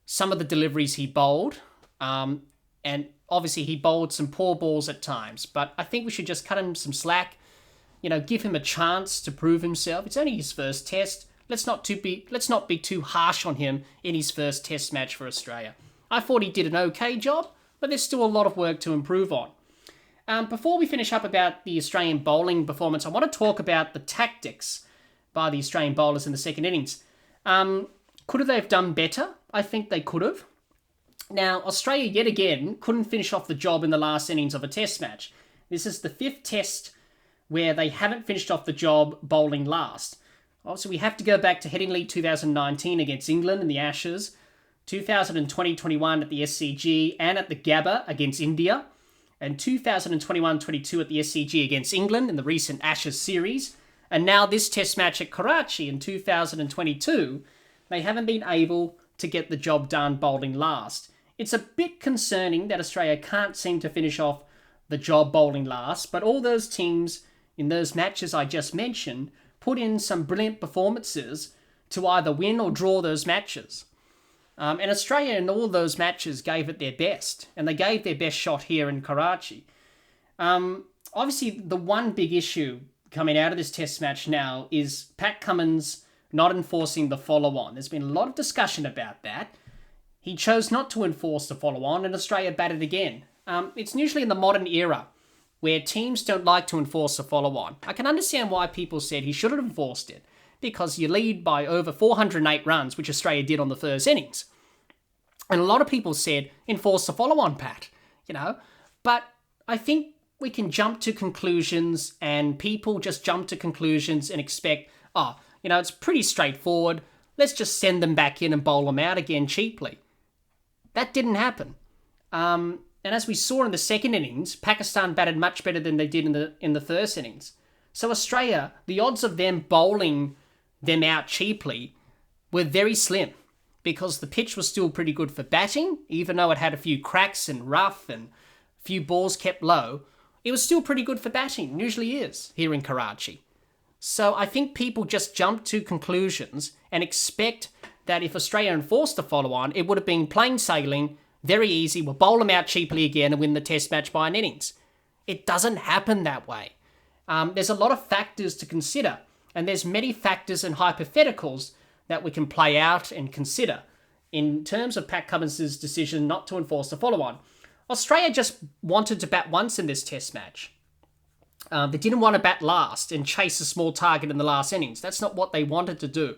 some of the deliveries he bowled. And obviously he bowled some poor balls at times. But I think we should just cut him some slack. Give him a chance to prove himself. It's only his first test. Let's not be too harsh on him in his first test match for Australia. I thought he did an okay job, but there's still a lot of work to improve on. Before we finish up about the Australian bowling performance, I want to talk about the tactics by the Australian bowlers in the second innings. Could they have done better? I think they could have. Now, Australia yet again couldn't finish off the job in the last innings of a test match. This is the fifth test where they haven't finished off the job bowling last. Obviously, we have to go back to Headingley 2019 against England in the Ashes, 2020-21 at the SCG and at the Gabba against India, and 2021-22 at the SCG against England in the recent Ashes series, and now this test match at Karachi in 2022, they haven't been able to get the job done bowling last. It's a bit concerning that Australia can't seem to finish off the job bowling last, but all those teams in those matches I just mentioned put in some brilliant performances to either win or draw those matches. And Australia in all those matches gave it their best, and they gave their best shot here in Karachi. Obviously, the one big issue coming out of this test match now is Pat Cummins not enforcing the follow-on. There's been a lot of discussion about that. He chose not to enforce the follow-on, and Australia batted again. It's usually in the modern era where teams don't like to enforce a follow-on. I can understand why people said he should have enforced it, because you lead by over 408 runs, which Australia did on the first innings. And a lot of people said, enforce the follow-on, Pat, But I think we can jump to conclusions, and people just jump to conclusions and expect, it's pretty straightforward. Let's just send them back in and bowl them out again cheaply. That didn't happen. And as we saw in the second innings, Pakistan batted much better than they did in the first innings. So Australia, the odds of them bowling them out cheaply were very slim because the pitch was still pretty good for batting, even though it had a few cracks and rough and a few balls kept low. It was still pretty good for batting, usually is, here in Karachi. So I think people just jump to conclusions and expect that if Australia enforced the follow-on, it would have been plain sailing, very easy, we'll bowl them out cheaply again and win the test match by an innings. It doesn't happen that way. There's a lot of factors to consider, and there's many factors and hypotheticals that we can play out and consider in terms of Pat Cummins' decision not to enforce the follow-on. Australia just wanted to bat once in this test match. They didn't want to bat last and chase a small target in the last innings. That's not what they wanted to do.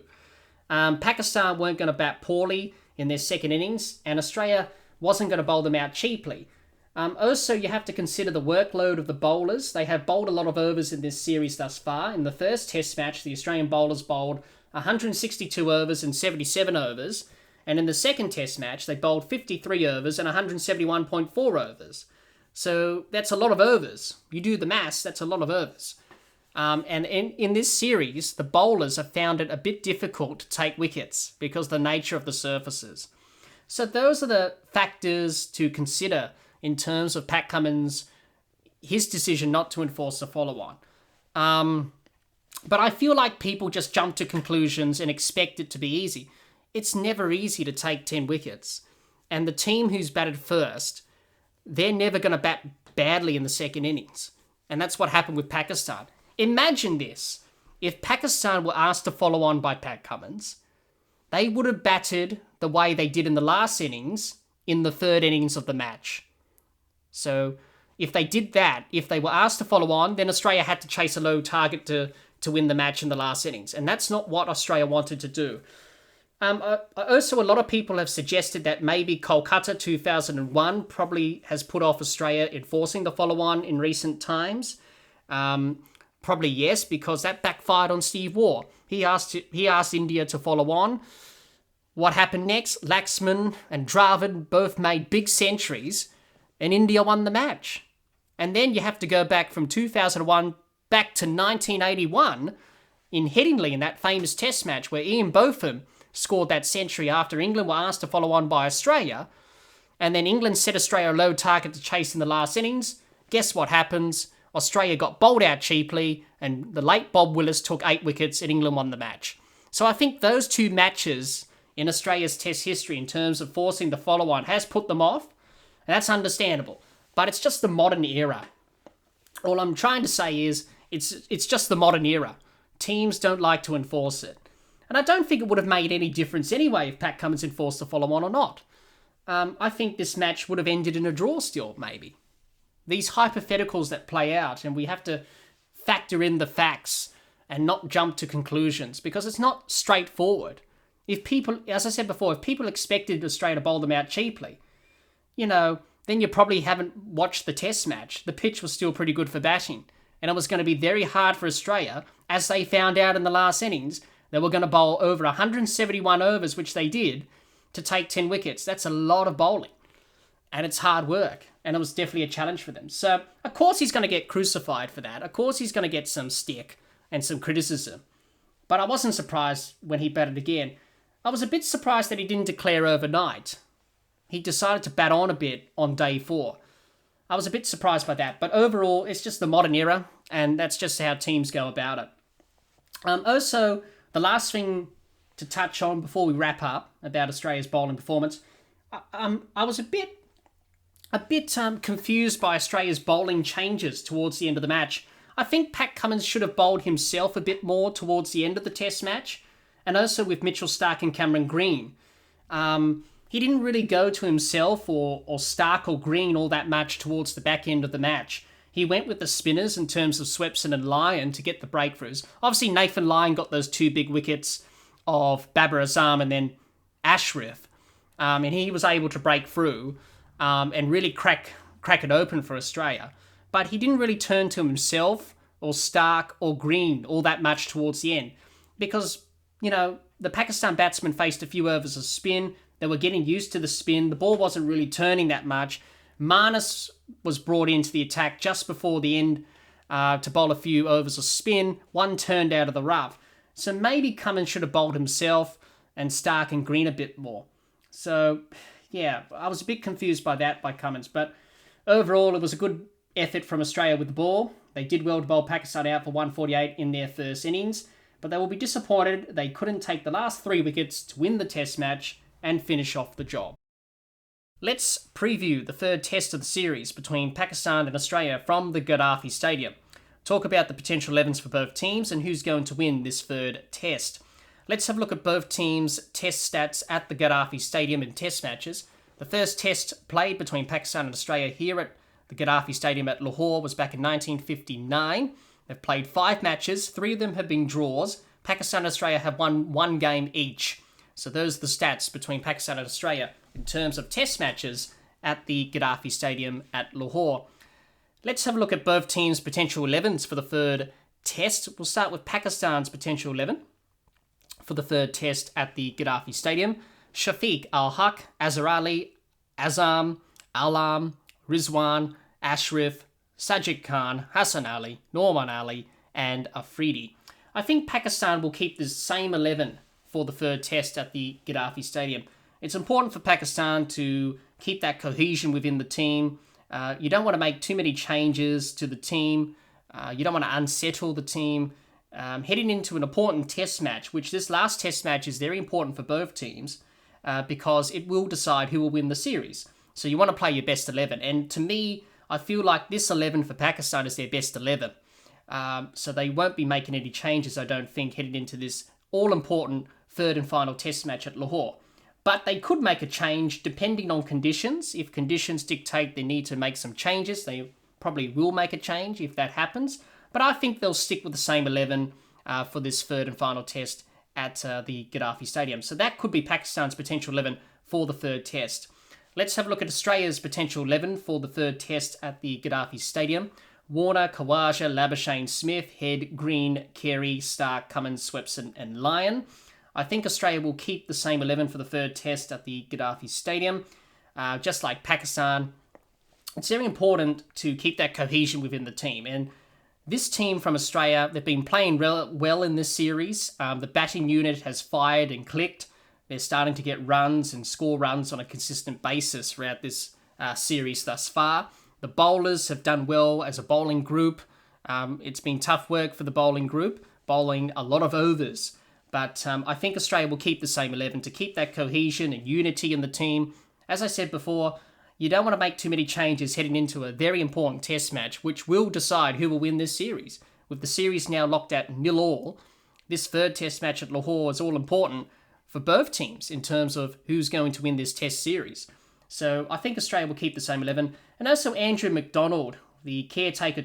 Pakistan weren't going to bat poorly in their second innings, and Australia wasn't going to bowl them out cheaply. Also, you have to consider the workload of the bowlers. They have bowled a lot of overs in this series thus far. In the first test match, the Australian bowlers bowled 162 overs and 77 overs. And in the second test match, they bowled 53 overs and 171.4 overs. So that's a lot of overs. You do the maths, that's a lot of overs. And in this series, the bowlers have found it a bit difficult to take wickets because of the nature of the surfaces. So those are the factors to consider in terms of Pat Cummins, his decision not to enforce the follow-on. But I feel like people just jump to conclusions and expect it to be easy. It's never easy to take 10 wickets. And the team who's batted first, they're never going to bat badly in the second innings. And that's what happened with Pakistan. Imagine this. If Pakistan were asked to follow on by Pat Cummins, they would have batted the way they did in the last innings in the third innings of the match. So if they did that, if they were asked to follow on, then Australia had to chase a low target to win the match in the last innings. And that's not what Australia wanted to do. Also, a lot of people have suggested that maybe Kolkata 2001 probably has put off Australia enforcing the follow-on in recent times. Probably yes, because that backfired on Steve Waugh. He asked India to follow on. What happened next? Laxman and Dravid both made big centuries, and India won the match. And then you have to go back from 2001 back to 1981 in Headingley in that famous test match where Ian Botham scored that century after England were asked to follow on by Australia. And then England set Australia a low target to chase in the last innings. Guess what happens? Australia got bowled out cheaply, and the late Bob Willis took 8 wickets and England won the match. So I think those two matches in Australia's test history in terms of forcing the follow-on has put them off, and that's understandable. But it's just the modern era. All I'm trying to say is it's just the modern era. Teams don't like to enforce it. And I don't think it would have made any difference anyway if Pat Cummins enforced the follow-on or not. I think this match would have ended in a draw still, maybe. These hypotheticals that play out, and we have to factor in the facts and not jump to conclusions because it's not straightforward. If people, as I said before, if people expected Australia to bowl them out cheaply, then you probably haven't watched the test match. The pitch was still pretty good for batting, and it was going to be very hard for Australia, as they found out in the last innings. They were going to bowl over 171 overs, which they did, to take 10 wickets. That's a lot of bowling. And it's hard work. And it was definitely a challenge for them. So, of course he's going to get crucified for that. Of course he's going to get some stick and some criticism. But I wasn't surprised when he batted again. I was a bit surprised that he didn't declare overnight. He decided to bat on a bit on day 4. I was a bit surprised by that. But overall, it's just the modern era. And that's just how teams go about it. Also, the last thing to touch on before we wrap up about Australia's bowling performance, I was a bit confused by Australia's bowling changes towards the end of the match. I think Pat Cummins should have bowled himself a bit more towards the end of the test match, and also with Mitchell Starc and Cameron Green. He didn't really go to himself or Starc or Green all that much towards the back end of the match. He went with the spinners in terms of Swepson and Lyon to get the breakthroughs. Obviously, Nathan Lyon got those 2 big wickets of Babar Azam and then Ashraf. And he was able to break through and really crack it open for Australia. But he didn't really turn to himself or Starc or Green all that much towards the end. Because, the Pakistan batsmen faced a few overs of spin. They were getting used to the spin. The ball wasn't really turning that much. Marnus was brought into the attack just before the end to bowl a few overs of spin. One turned out of the rough. So maybe Cummins should have bowled himself and Stark and Green a bit more. So, yeah, I was a bit confused by that, by Cummins. But overall, it was a good effort from Australia with the ball. They did well to bowl Pakistan out for 148 in their first innings, but they will be disappointed they couldn't take the last 3 wickets to win the test match and finish off the job. Let's preview the third test of the series between Pakistan and Australia from the Gaddafi Stadium. Talk about the potential 11s for both teams and who's going to win this third test. Let's have a look at both teams' test stats at the Gaddafi Stadium in test matches. The first test played between Pakistan and Australia here at the Gaddafi Stadium at Lahore was back in 1959. They've played 5 matches, 3 of them have been draws. Pakistan and Australia have won 1 game each. So those are the stats between Pakistan and Australia in terms of test matches at the Gaddafi Stadium at Lahore. Let's have a look at both teams' potential 11s for the third test. We'll start with Pakistan's potential 11 for the third test at the Gaddafi Stadium. Shafiq Al-Haq, Azhar Ali, Azam, Alam, Rizwan, Ashraf, Sajid Khan, Hassan Ali, Norman Ali, and Afridi. I think Pakistan will keep the same 11 for the third test at the Gaddafi Stadium. It's important for Pakistan to keep that cohesion within the team. You don't want to make too many changes to the team. You don't want to unsettle the team. Heading into an important test match, which this last test match is very important for both teams because it will decide who will win the series. So you want to play your best 11. And to me, I feel like this 11 for Pakistan is their best 11. So they won't be making any changes, I don't think, heading into this all-important third and final test match at Lahore. But they could make a change depending on conditions. If conditions dictate they need to make some changes, they probably will make a change if that happens. But I think they'll stick with the same 11 for this third and final test at the Gaddafi Stadium. So that could be Pakistan's potential 11 for the third test. Let's have a look at Australia's potential 11 for the third test at the Gaddafi Stadium. Warner, Khawaja, Labuschagne, Smith, Head, Green, Carey, Stark, Cummins, Swepson and Lyon. I think Australia will keep the same 11 for the third test at the Gaddafi Stadium. Just like Pakistan, it's very important to keep that cohesion within the team. And this team from Australia, they've been playing well in this series. The batting unit has fired and clicked. They're starting to get runs and score runs on a consistent basis throughout this series thus far. The bowlers have done well as a bowling group. It's been tough work for the bowling group, bowling a lot of overs. But I think Australia will keep the same 11 to keep that cohesion and unity in the team. As I said before, you don't want to make too many changes heading into a very important test match, which will decide who will win this series. With the series now locked at 0-all, this third test match at Lahore is all important for both teams in terms of who's going to win this test series. So I think Australia will keep the same 11. And also Andrew McDonald, the caretaker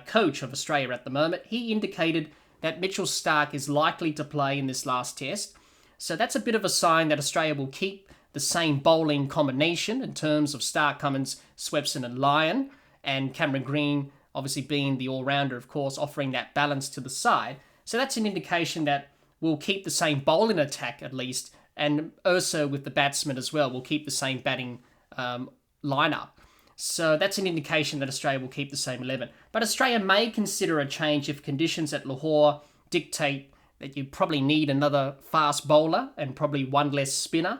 coach of Australia at the moment, he indicated that Mitchell Stark is likely to play in this last test. So that's a bit of a sign that Australia will keep the same bowling combination in terms of Stark, Cummins, Swepson and Lyon, and Cameron Green obviously being the all-rounder, of course, offering that balance to the side. So that's an indication that we'll keep the same bowling attack at least, and also with the batsmen as well, we'll keep the same batting lineup. So that's an indication that Australia will keep the same 11. But Australia may consider a change if conditions at Lahore dictate that you probably need another fast bowler and probably one less spinner.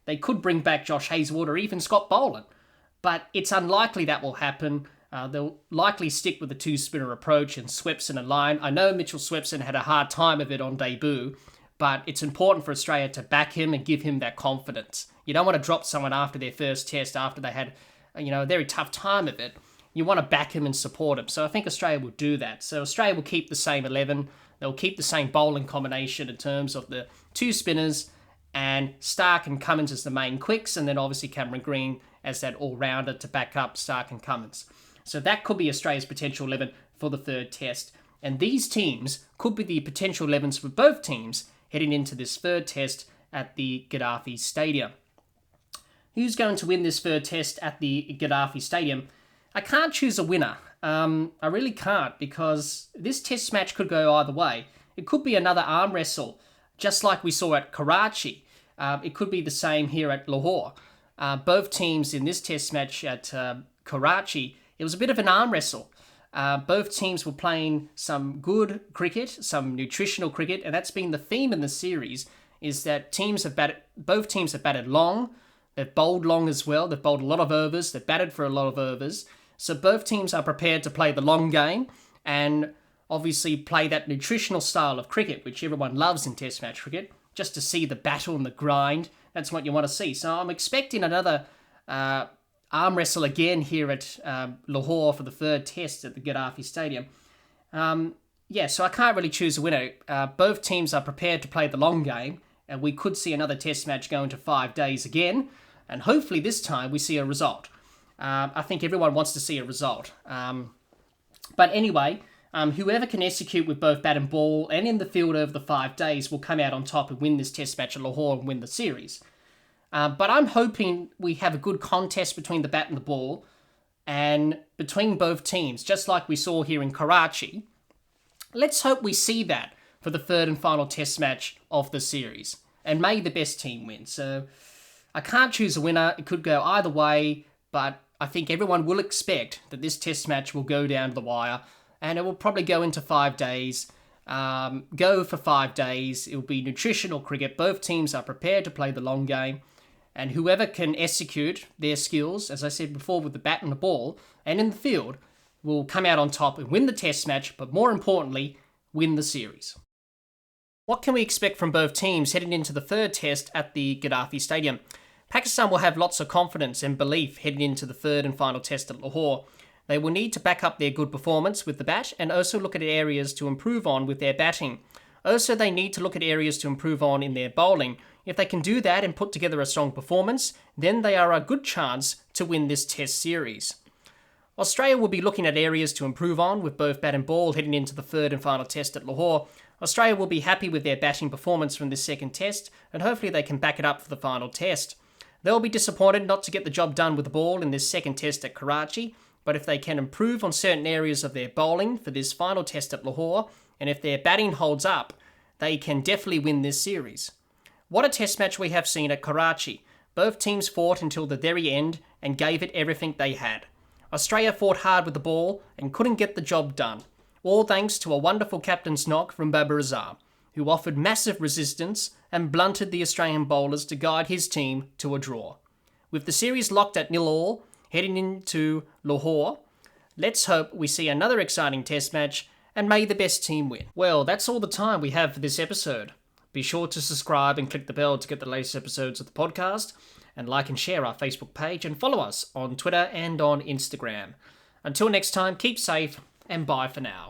They could bring back Josh Hazlewood or even Scott Boland. But it's unlikely that will happen. They'll likely stick with the two-spinner approach and Swepson and Lyon. I know Mitchell Swepson had a hard time of it on debut, but it's important for Australia to back him and give him that confidence. You don't want to drop someone after their first test, after they had a very tough time of it. You want to back him and support him. So I think Australia will do that. So Australia will keep the same 11. They'll keep the same bowling combination in terms of the two spinners and Stark and Cummins as the main quicks, and then obviously Cameron Green as that all-rounder to back up Stark and Cummins. So that could be Australia's potential 11 for the third test. And these teams could be the potential 11s for both teams heading into this third test at the Gaddafi Stadium. Who's going to win this third test at the Gaddafi Stadium? I can't choose a winner. I really can't, because this test match could go either way. It could be another arm wrestle, just like we saw at Karachi. It could be the same here at Lahore. Both teams in this test match at Karachi, it was a bit of an arm wrestle. Both teams were playing some good cricket, some nutritional cricket, and that's been the theme in the series, is that both teams have batted long. They've bowled long as well. They've bowled a lot of overs. They've batted for a lot of overs. So both teams are prepared to play the long game and obviously play that nutritional style of cricket, which everyone loves in Test match cricket, just to see the battle and the grind. That's what you want to see. So I'm expecting another arm wrestle again here at Lahore for the third Test at the Gaddafi Stadium. So I can't really choose a winner. Both teams are prepared to play the long game, and we could see another Test match go into 5 days again, and hopefully this time we see a result. I think everyone wants to see a result. But anyway, whoever can execute with both bat and ball and in the field over the 5 days will come out on top and win this Test match at Lahore and win the series. But I'm hoping we have a good contest between the bat and the ball and between both teams, just like we saw here in Karachi. Let's hope we see that for the third and final Test match of the series. And may the best team win. So I can't choose a winner. It could go either way, but I think everyone will expect that this Test match will go down to the wire, and it will probably go into 5 days. Go for 5 days. It will be nutritional cricket. Both teams are prepared to play the long game, and whoever can execute their skills, as I said before, with the bat and the ball, and in the field, will come out on top and win the Test match, but more importantly, win the series. What can we expect from both teams heading into the third Test at the Gaddafi Stadium? Pakistan will have lots of confidence and belief heading into the third and final Test at Lahore. They will need to back up their good performance with the bat and also look at areas to improve on with their batting. Also, they need to look at areas to improve on in their bowling. If they can do that and put together a strong performance, then they are a good chance to win this Test series. Australia will be looking at areas to improve on with both bat and ball heading into the third and final Test at Lahore. Australia will be happy with their batting performance from this second Test, and hopefully they can back it up for the final Test. They'll be disappointed not to get the job done with the ball in this second Test at Karachi, but if they can improve on certain areas of their bowling for this final Test at Lahore, and if their batting holds up, they can definitely win this series. What a Test match we have seen at Karachi. Both teams fought until the very end and gave it everything they had. Australia fought hard with the ball and couldn't get the job done, all thanks to a wonderful captain's knock from Babar Azam, who offered massive resistance and blunted the Australian bowlers to guide his team to a draw. With the series locked at 0-0, heading into Lahore, let's hope we see another exciting Test match and may the best team win. Well, that's all the time we have for this episode. Be sure to subscribe and click the bell to get the latest episodes of the podcast, and like and share our Facebook page and follow us on Twitter and on Instagram. Until next time, keep safe and bye for now.